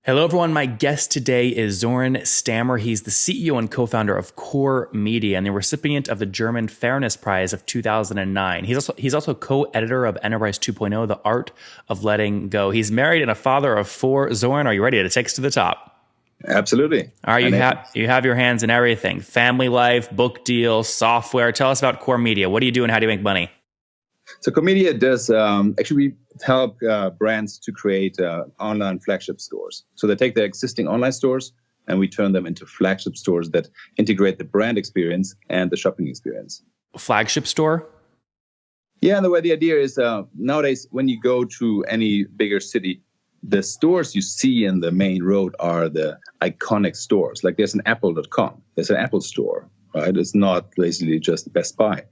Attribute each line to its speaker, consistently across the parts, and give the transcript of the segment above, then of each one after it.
Speaker 1: Hello, everyone. My guest today is Soeren Stamer. He's the CEO and co-founder of CoreMedia and the recipient of the German Fairness Prize of 2009. He's also co-editor of Enterprise 2.0, The Art of Letting Go. He's married and a father of four. Soeren, are you ready to take us to the top?
Speaker 2: Absolutely.
Speaker 1: All right, you have your hands in everything. Family life, book deals, software. Tell us about CoreMedia. What do you do and how do you make money?
Speaker 2: So CoreMedia does actually help brands to create online flagship stores. So they take their existing online stores and we turn them into flagship stores that integrate the brand experience and the shopping experience.
Speaker 1: Flagship store?
Speaker 2: Yeah, and the idea is nowadays when you go to any bigger city, the stores you see in the main road are the iconic stores. Like there's an Apple.com, there's an Apple store. Right? It's not basically just Best Buy.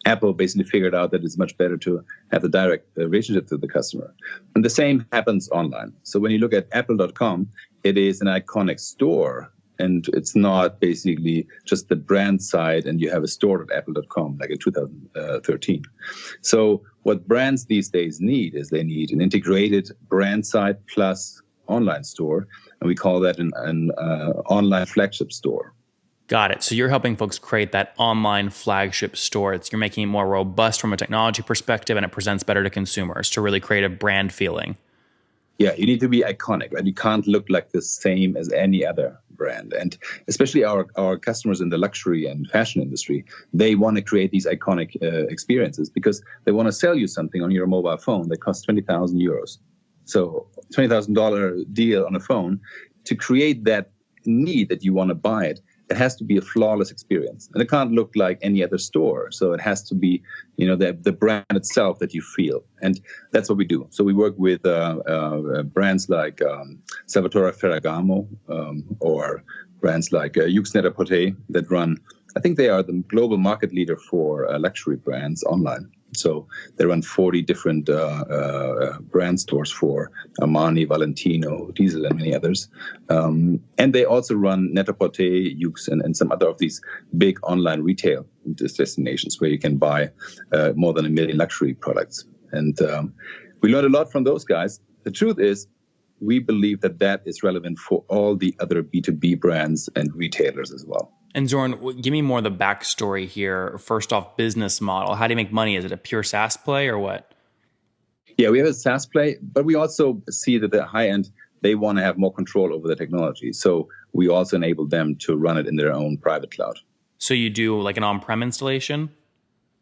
Speaker 2: Apple basically figured out that it's much better to have the direct relationship to the customer. And the same happens online. So when you look at Apple.com, it is an iconic store. And it's not basically just the brand side and you have a store at Apple.com like in 2013. So what brands these days need is they need an integrated brand side plus online store. And we call that an online flagship store.
Speaker 1: Got it. So you're helping folks create that online flagship store. You're making it more robust from a technology perspective and it presents better to consumers to really create a brand feeling.
Speaker 2: Yeah, you need to be iconic, right? You can't look like the same as any other brand. And especially our customers in the luxury and fashion industry, they want to create these iconic experiences because they want to sell you something on your mobile phone that costs 20,000 euros. So $20,000 deal on a phone, to create that need that you want to buy it, it has to be a flawless experience. And it can't look like any other store. So it has to be, the brand itself that you feel. And that's what we do. So we work with brands like Salvatore Ferragamo or brands like Yoox Net-a-Porter that run, I think they are the global market leader for luxury brands online. So they run 40 different brand stores for Armani, Valentino, Diesel, and many others. And they also run Net-a-Porter, Yoox, and some other of these big online retail destinations where you can buy more than 1 million luxury products. And we learned a lot from those guys. The truth is, we believe that is relevant for all the other B2B brands and retailers as well.
Speaker 1: And Soeren, give me more of the backstory here. First off, business model. How do you make money? Is it a pure SaaS play or what?
Speaker 2: Yeah, we have a SaaS play, but we also see that the high end, they want to have more control over the technology. So we also enable them to run it in their own private cloud.
Speaker 1: So you do like an on-prem installation?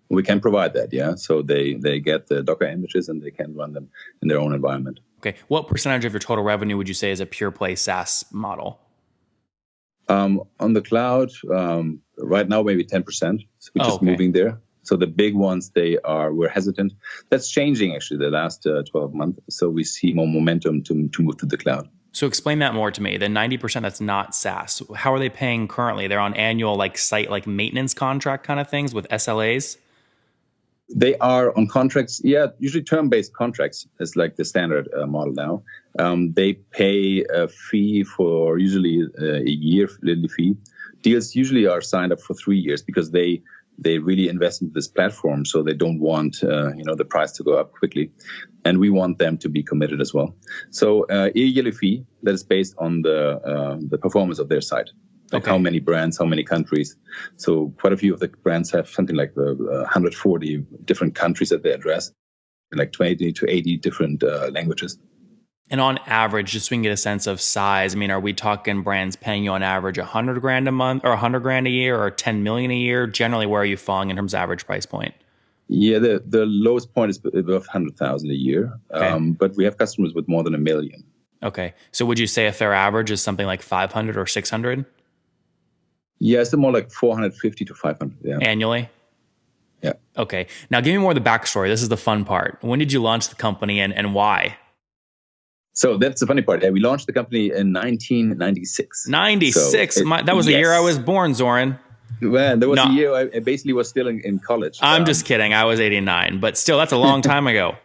Speaker 2: We can provide that, yeah. So they get the Docker images and they can run them in their own environment.
Speaker 1: Okay. What percentage of your total revenue would you say is a pure play SaaS model?
Speaker 2: On the cloud, right now, maybe 10%. So we're just moving there. So the big ones, we're hesitant. That's changing actually the last 12 months. So we see more momentum to move to the cloud.
Speaker 1: So explain that more to me. The 90% that's not SaaS, how are they paying currently? They're on annual site maintenance contract kind of things with SLAs?
Speaker 2: They are on contracts, usually term-based contracts is like the standard model now. They pay a fee for usually a yearly fee. Deals usually are signed up for 3 years because they really invest into this platform, so they don't want the price to go up quickly, and we want them to be committed as well. So a yearly fee that is based on the performance of their site. Like how many brands, how many countries. So quite a few of the brands have something like 140 different countries that they address, like 20 to 80 different languages.
Speaker 1: And on average, just so we can get a sense of size, I mean, are we talking brands paying you on average $100,000 a month or $100,000 a year or 10 million a year? Generally, where are you falling in terms of average price point?
Speaker 2: Yeah, the lowest point is above 100,000 a year. But we have customers with more than 1 million.
Speaker 1: Okay. So would you say a fair average is something like 500 or 600?
Speaker 2: Yeah, it's more like 450 to 500. Yeah.
Speaker 1: Annually?
Speaker 2: Yeah.
Speaker 1: Okay. Now give me more of the backstory. This is the fun part. When did you launch the company and why?
Speaker 2: So that's the funny part. Yeah, we launched the company in 1996.
Speaker 1: 96? So that was the year I was born, Soeren.
Speaker 2: Well, there was a year I basically was still in college.
Speaker 1: I'm just kidding. I was 89, but still, that's a long time ago.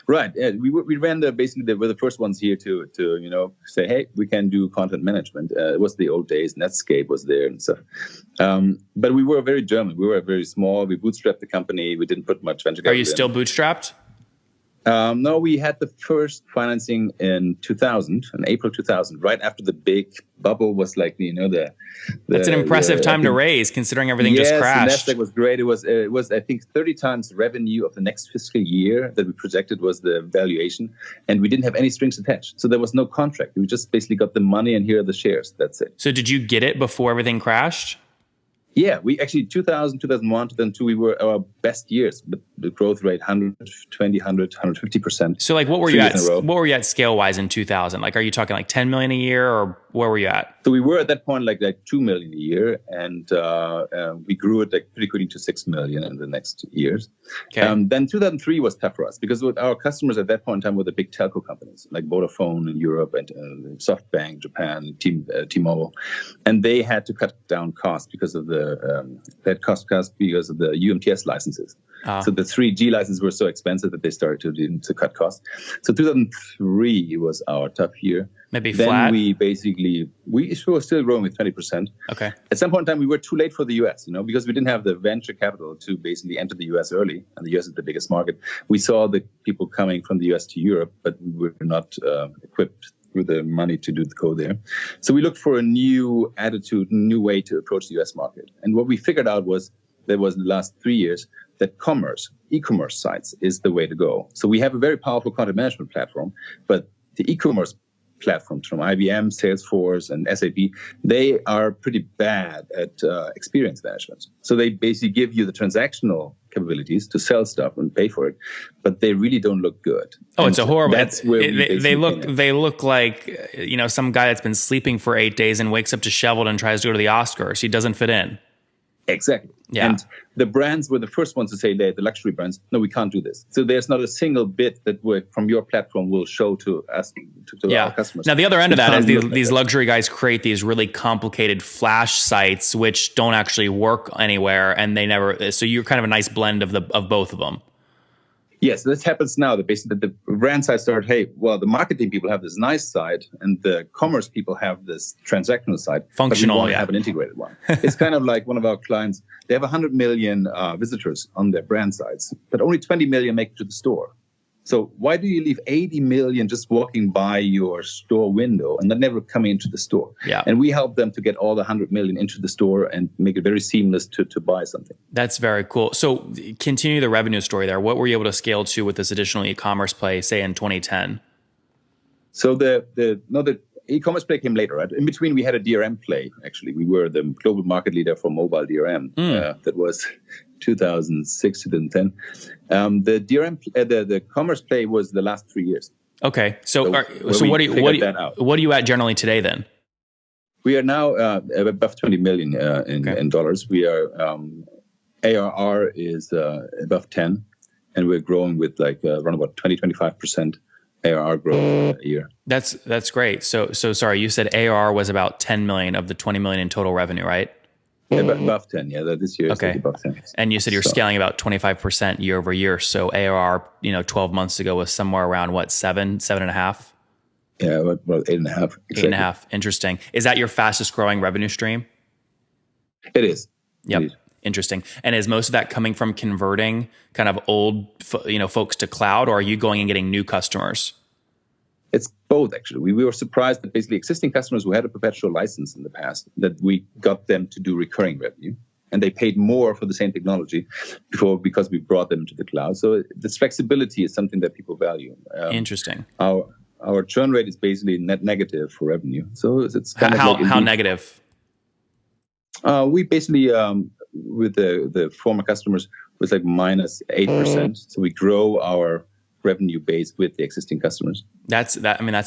Speaker 2: Right. Yeah, we ran we're the first ones here to say, hey, we can do content management. It was the old days. Netscape was there and stuff. But we were very German. We were very small. We bootstrapped the company. We didn't put much venture capital.
Speaker 1: Are you still bootstrapped?
Speaker 2: No, we had the first financing in 2000, in April 2000, right after the big bubble was like,
Speaker 1: That's an impressive time to raise, considering everything just crashed.
Speaker 2: Yes, the Nasdaq was great. It was I think 30 times revenue of the next fiscal year that we projected was the valuation, and we didn't have any strings attached, so there was no contract. We just basically got the money, and here are the shares. That's it.
Speaker 1: So did you get it before everything crashed?
Speaker 2: Yeah, we actually 2000, 2001, 2002, we were our best years. The growth rate 120, 100, 150%.
Speaker 1: So like what were you at? What were you at scale wise in 2000? Like, are you talking like 10 million a year, or where were you at?
Speaker 2: So we were at that point like 2 million a year, and we grew it like pretty quickly to 6 million in the next years.
Speaker 1: Okay.
Speaker 2: Then 2003 was tough for us because with our customers at that point in time were the big telco companies like Vodafone in Europe and SoftBank, Japan, T-Mobile, and they had to cut down costs because of the cost because of the UMTS licenses. So the 3G licenses were so expensive that they started to cut costs. So 2003 was our tough year.
Speaker 1: Maybe
Speaker 2: then
Speaker 1: flat?
Speaker 2: we were still growing with 20%.
Speaker 1: Okay.
Speaker 2: At some point in time, we were too late for the US, because we didn't have the venture capital to basically enter the US early, and the US is the biggest market. We saw the people coming from the US to Europe, but we were not equipped with the money to do the code there. So we looked for a new attitude, new way to approach the US market. And what we figured out was the last 3 years that e-commerce sites is the way to go. So we have a very powerful content management platform, but the e-commerce platforms from IBM, Salesforce, and SAP, they are pretty bad at experience management. So they basically give you the transactional capabilities to sell stuff and pay for it, but they really don't look good.
Speaker 1: Oh,
Speaker 2: and
Speaker 1: it's a horrible.
Speaker 2: That's where
Speaker 1: they look like some guy that's been sleeping for 8 days and wakes up disheveled and tries to go to the Oscars. He doesn't fit in.
Speaker 2: Exactly.
Speaker 1: Yeah.
Speaker 2: And the brands were the first ones to say, the luxury brands, no, we can't do this. So there's not a single bit that from your platform will show to us, to our customers.
Speaker 1: Now, the other end of that is these luxury guys create these really complicated flash sites, which don't actually work anywhere. And they never, so you're kind of a nice blend of both of them.
Speaker 2: Yes, this happens now. That basically the brand side started, the marketing people have this nice side and the commerce people have this transactional side.
Speaker 1: Functional,
Speaker 2: but we want to have an integrated one. It's kind of like one of our clients. They have 100 million visitors on their brand sites, but only 20 million make it to the store. So why do you leave 80 million just walking by your store window and then never coming into the store?
Speaker 1: Yeah.
Speaker 2: And we help them to get all the 100 million into the store and make it very seamless to buy something.
Speaker 1: That's very cool. So continue the revenue story there. What were you able to scale to with this additional e-commerce play, say in 2010?
Speaker 2: So the e-commerce play came later, right? In between, we had a DRM play, actually. We were the global market leader for mobile DRM. That was 2006, 2010. The DRM, the commerce play was the last 3 years.
Speaker 1: Okay. So what are you at generally today then?
Speaker 2: We are now above 20 million in dollars. We are, ARR is above 10, and we're growing with around about 20-25% ARR growth a year.
Speaker 1: That's great. So sorry, you said ARR was about 10 million of the 20 million in total revenue, right?
Speaker 2: Above 10, yeah. This year is above 10.
Speaker 1: And you said you're scaling about 25% year over year. So ARR, 12 months ago was somewhere around what, 7.5?
Speaker 2: Yeah, about 8.5. Exactly.
Speaker 1: 8.5. Interesting. Is that your fastest growing revenue stream?
Speaker 2: It is.
Speaker 1: Yep.
Speaker 2: Indeed.
Speaker 1: Interesting. And is most of that coming from converting kind of old, folks to cloud, or are you going and getting new customers?
Speaker 2: It's both, actually. We were surprised that basically existing customers who had a perpetual license in the past, that we got them to do recurring revenue. And they paid more for the same technology because we brought them to the cloud. So this flexibility is something that people value.
Speaker 1: Interesting.
Speaker 2: Our churn rate is basically net negative for revenue. So it's kind of
Speaker 1: how negative?
Speaker 2: We basically, with the former customers, was minus 8%. So we grow our revenue base with the existing customers. That's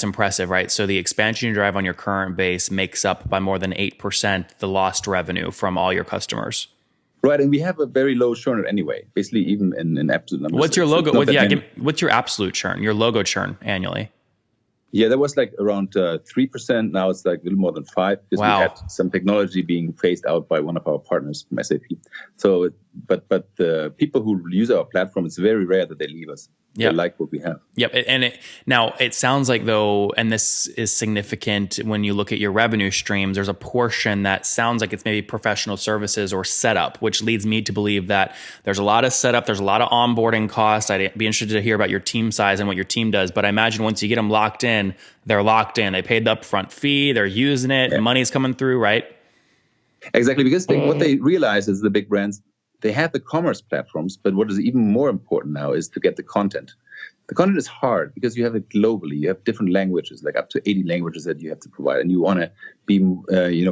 Speaker 1: impressive, right? So the expansion you drive on your current base makes up by more than 8% the lost revenue from all your customers.
Speaker 2: Right, and we have a very low churn anyway, basically even in absolute numbers.
Speaker 1: What's your logo? What's your absolute churn, your logo churn annually?
Speaker 2: Yeah, that was around 3%. Now it's a little more than 5% because we had some technology being phased out by one of our partners from SAP. So but the people who use our platform, it's very rare that they leave us.
Speaker 1: Yep.
Speaker 2: They like what we have.
Speaker 1: Yep. And now it sounds like, though, and this is significant when you look at your revenue streams, there's a portion that sounds like it's maybe professional services or setup, which leads me to believe that there's a lot of setup, there's a lot of onboarding costs. I'd be interested to hear about your team size and what your team does. But I imagine once you get them locked in, they're locked in. They paid the upfront fee, they're using it, money's coming through, right?
Speaker 2: Exactly, because what they realize is the big brands, they have the commerce platforms, but what is even more important now is to get the content. The content is hard because you have it globally. You have different languages, like up to 80 languages that you have to provide, and you want to be,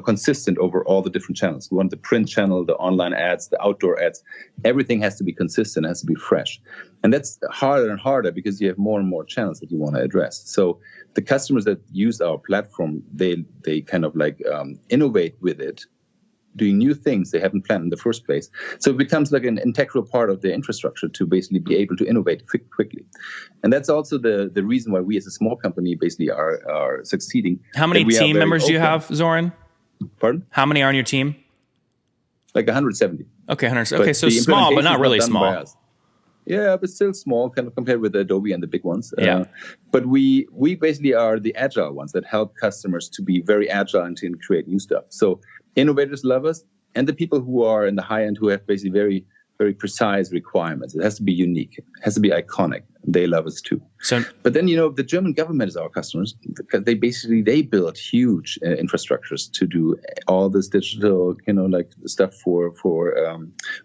Speaker 2: consistent over all the different channels. You want the print channel, the online ads, the outdoor ads. Everything has to be consistent, has to be fresh, and that's harder and harder because you have more and more channels that you want to address. So the customers that use our platform, they kind of like innovate with it, doing new things they haven't planned in the first place. So it becomes like an integral part of their infrastructure to basically be able to innovate quickly. And that's also the reason why we as a small company basically are succeeding.
Speaker 1: How many team members do you have, Soeren?
Speaker 2: Pardon?
Speaker 1: How many are on your team?
Speaker 2: Like 170.
Speaker 1: Okay, 100. Okay, so small, but not really small.
Speaker 2: Yeah, but still small, kind of compared with Adobe and the big ones.
Speaker 1: Yeah.
Speaker 2: But we basically are the agile ones that help customers to be very agile and to create new stuff. So innovators love us, and the people who are in the high end who have basically very, very precise requirements. It has to be unique. It has to be iconic. They love us too. But then, the German government is our customers because they build huge infrastructures to do all this digital, like stuff for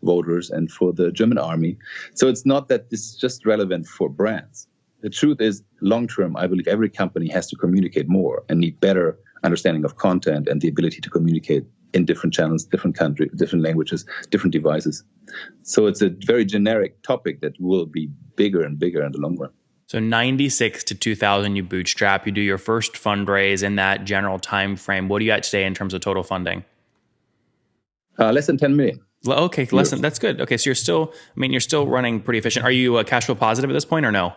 Speaker 2: voters and for the German army. So it's not that this is just relevant for brands. The truth is, long term, I believe every company has to communicate more and need better understanding of content and the ability to communicate in different channels, different countries, different languages, different devices. So it's a very generic topic that will be bigger and bigger in the long run.
Speaker 1: So 96 to 2000, you bootstrap, you do your first fundraise in that general time frame. What are you at today in terms of total funding?
Speaker 2: Less than 10 million.
Speaker 1: Okay, that's good. Okay, so you're still running pretty efficient. Are you cash flow positive at this point or no?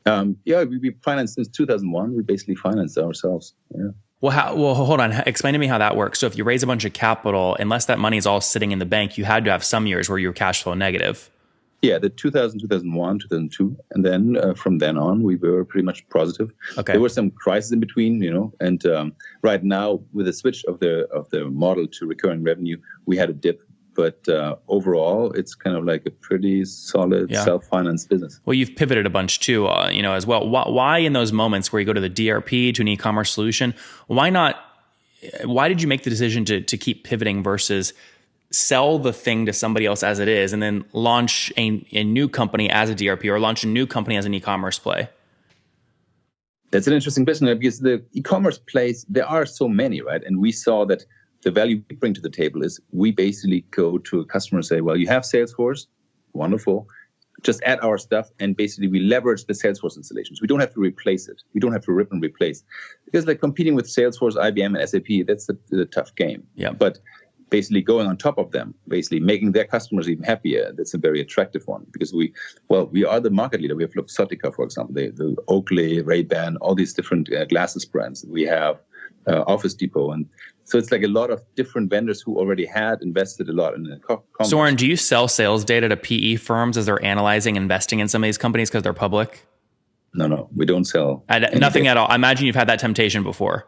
Speaker 2: We financed since 2001. We basically financed ourselves. Yeah.
Speaker 1: Well, hold on. Explain to me how that works. So if you raise a bunch of capital, unless that money is all sitting in the bank, you had to have some years where you were cash flow negative.
Speaker 2: Yeah, the 2000, 2001, 2002. And then from then on, we were pretty much positive.
Speaker 1: Okay.
Speaker 2: There were some crises in between, and right now with the switch of the model to recurring revenue, we had a dip. But overall, it's kind of like a pretty solid self-financed business.
Speaker 1: Well, you've pivoted a bunch too, as well. Why in those moments where you go to the DRP, to an e-commerce solution, why did you make the decision to keep pivoting versus sell the thing to somebody else as it is and then launch a new company as a DRP or launch a new company as an e-commerce play?
Speaker 2: That's an interesting question because the e-commerce plays, there are so many, right? And we saw that the value we bring to the table is we basically go to a customer and say, well, you have Salesforce, wonderful. Just add our stuff, and basically we leverage the Salesforce installations. We don't have to replace it. We don't have to rip and replace. Because like competing with Salesforce, IBM, and SAP, that's a tough game.
Speaker 1: Yeah.
Speaker 2: But basically going on top of them, basically making their customers even happier, that's a very attractive one. Because we are the market leader. We have Luxottica, for example, the Oakley, Ray-Ban, all these different glasses brands. We have Office Depot, and so it's like a lot of different vendors who already had invested a lot in the commerce.
Speaker 1: Soeren, do you sell sales data to PE firms as they're analyzing investing in some of these companies because they're public?
Speaker 2: No, we don't sell
Speaker 1: nothing at all. I imagine you've had that temptation before.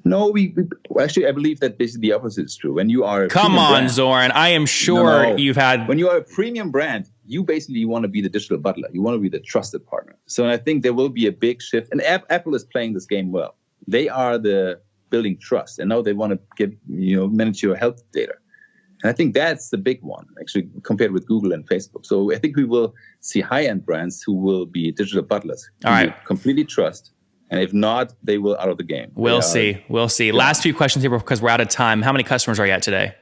Speaker 2: No, we actually, I believe that basically the opposite is true. When you are
Speaker 1: come on, brand, Soeren, I am sure you've had.
Speaker 2: When you are a premium brand, you basically want to be the digital butler. You want to be the trusted partner. So I think there will be a big shift, and Apple is playing this game well. They are the building trust, and now they want to manage your health data. And I think that's the big one, actually, compared with Google and Facebook. So I think we will see high-end brands who will be digital butlers.
Speaker 1: All right.
Speaker 2: Completely trust. And if not, they will out of the game.
Speaker 1: We'll see. Yeah. Last few questions here because we're out of time. How many customers are you at today?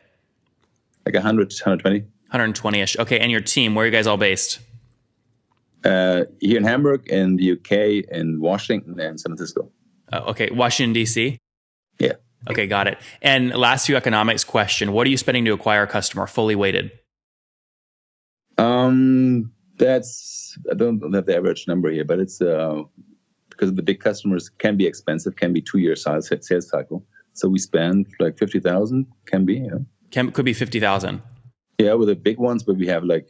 Speaker 2: Like 100, 120.
Speaker 1: 120-ish. Okay, and your team, where are you guys all based?
Speaker 2: Here in Hamburg, in the UK, in Washington, and San Francisco.
Speaker 1: Okay, Washington, D.C.?
Speaker 2: Yeah.
Speaker 1: Okay, got it. And last few economics question. What are you spending to acquire a customer, fully weighted?
Speaker 2: I don't have the average number here, but it's because the big customers can be expensive, can be 2-year sales cycle. So we spend like 50,000, can be. Yeah.
Speaker 1: Could be 50,000.
Speaker 2: Yeah, with the big ones, but we have like,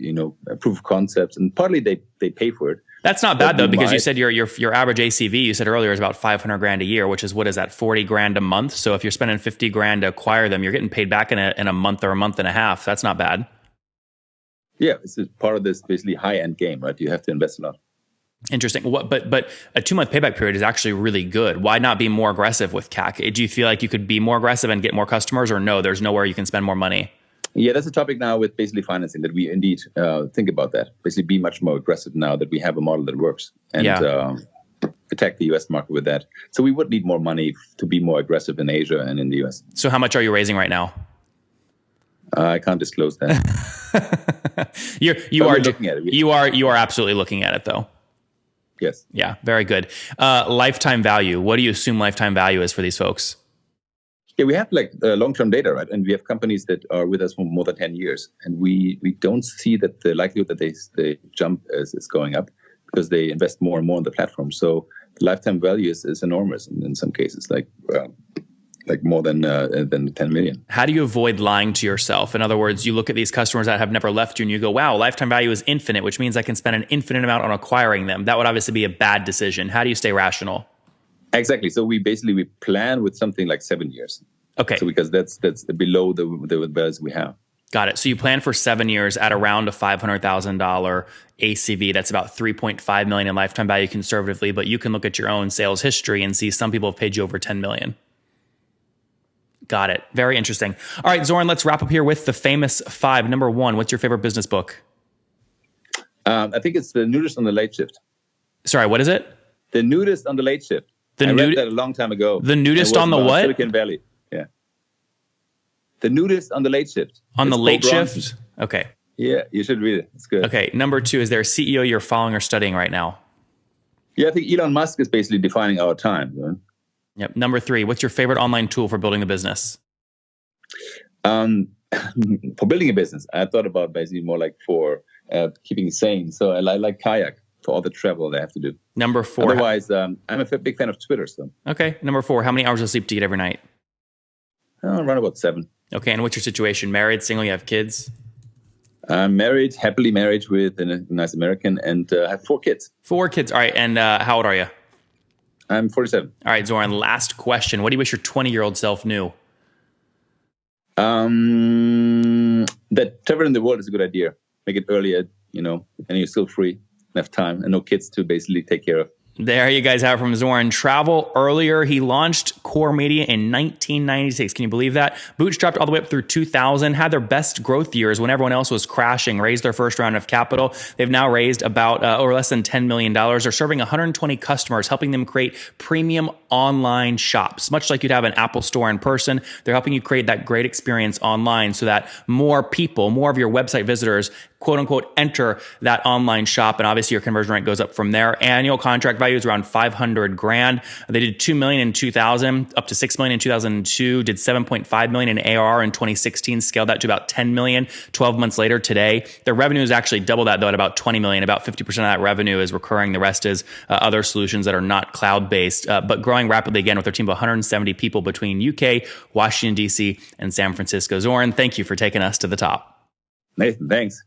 Speaker 2: proof of concepts, and partly they pay for it.
Speaker 1: That's not bad though, because you said your average ACV, you said earlier, is about 500 grand a year, which is, what is that, 40 grand a month? So if you're spending 50 grand to acquire them, you're getting paid back in a month or a month and a half. That's not bad.
Speaker 2: Yeah, it's part of this basically high-end game, right? You have to invest a lot.
Speaker 1: Interesting. But a 2-month payback period is actually really good. Why not be more aggressive with CAC? Do you feel like you could be more aggressive and get more customers, or no, there's nowhere you can spend more money?
Speaker 2: Yeah, that's a topic now with basically financing, that we indeed think about that. Basically be much more aggressive now that we have a model that works, and attack the US market with that. So we would need more money to be more aggressive in Asia and in the US.
Speaker 1: So how much are you raising right now?
Speaker 2: I can't disclose that.
Speaker 1: you are
Speaker 2: looking at it.
Speaker 1: You are absolutely looking at it though.
Speaker 2: Yes.
Speaker 1: Yeah, very good. Lifetime value. What do you assume lifetime value is for these folks?
Speaker 2: Yeah, we have like long-term data, right? And we have companies that are with us for more than 10 years. And we don't see that the likelihood that they jump is going up, because they invest more and more in the platform. So the lifetime value is enormous in some cases, like more than 10 million.
Speaker 1: How do you avoid lying to yourself? In other words, you look at these customers that have never left you and you go, wow, lifetime value is infinite, which means I can spend an infinite amount on acquiring them. That would obviously be a bad decision. How do you stay rational?
Speaker 2: Exactly. So we plan with something like 7 years.
Speaker 1: Okay.
Speaker 2: So because that's below the values we have.
Speaker 1: Got it. So you plan for 7 years at around a $500,000 ACV. That's about 3.5 million in lifetime value conservatively, but you can look at your own sales history and see some people have paid you over 10 million. Got it. Very interesting. All right, Soeren, let's wrap up here with the famous 5. Number 1, what's your favorite business book?
Speaker 2: I think it's The Nudist on the Late Shift.
Speaker 1: Sorry, what is it?
Speaker 2: The Nudist on the Late Shift. I read that a long time ago.
Speaker 1: The Nudist on the what?
Speaker 2: Silicon Valley. Yeah. The Nudist on the Late Shift.
Speaker 1: On the Late Shift? Okay.
Speaker 2: Yeah, you should read it. It's good.
Speaker 1: Okay. Number 2, is there a CEO you're following or studying right now?
Speaker 2: Yeah, I think Elon Musk is basically defining our time. Right?
Speaker 1: Yep. Number 3, what's your favorite online tool for building a business?
Speaker 2: For building a business, I thought about basically more like for keeping sane. So I like Kayak for all the travel they have to do.
Speaker 1: Number 4.
Speaker 2: Otherwise, I'm a big fan of Twitter. So.
Speaker 1: Okay. Number 4, how many hours of sleep do you get every night?
Speaker 2: Around about 7.
Speaker 1: Okay. And what's your situation? Married, single, you have kids?
Speaker 2: I'm married, happily married with a nice American, and I have 4 kids.
Speaker 1: 4 kids. All right. And how old are you?
Speaker 2: I'm 47.
Speaker 1: All right, Soeren, last question. What do you wish your 20-year-old self knew?
Speaker 2: That travel in the world is a good idea. Make it earlier, and you're still free, enough time, and no kids to basically take care of.
Speaker 1: There you guys have it from Soeren. Travel earlier. He launched CoreMedia in 1996. Can you believe that? Bootstrapped all the way up through 2000, had their best growth years when everyone else was crashing, raised their first round of capital. They've now raised about or less than $10 million. They're serving 120 customers, helping them create premium online shops. Much like you'd have an Apple store in person, they're helping you create that great experience online so that more people, more of your website visitors, quote unquote, enter that online shop. And obviously your conversion rate goes up from there. Annual contract value is around 500 grand. They did 2 million in 2000, up to 6 million in 2002, did 7.5 million in ARR in 2016, scaled that to about 10 million 12 months later today. Their revenue is actually double that though at about 20 million. About 50% of that revenue is recurring. The rest is other solutions that are not cloud-based, but growing rapidly again with their team of 170 people between UK, Washington, DC, and San Francisco. Soeren, thank you for taking us to the top.
Speaker 2: Nathan, thanks.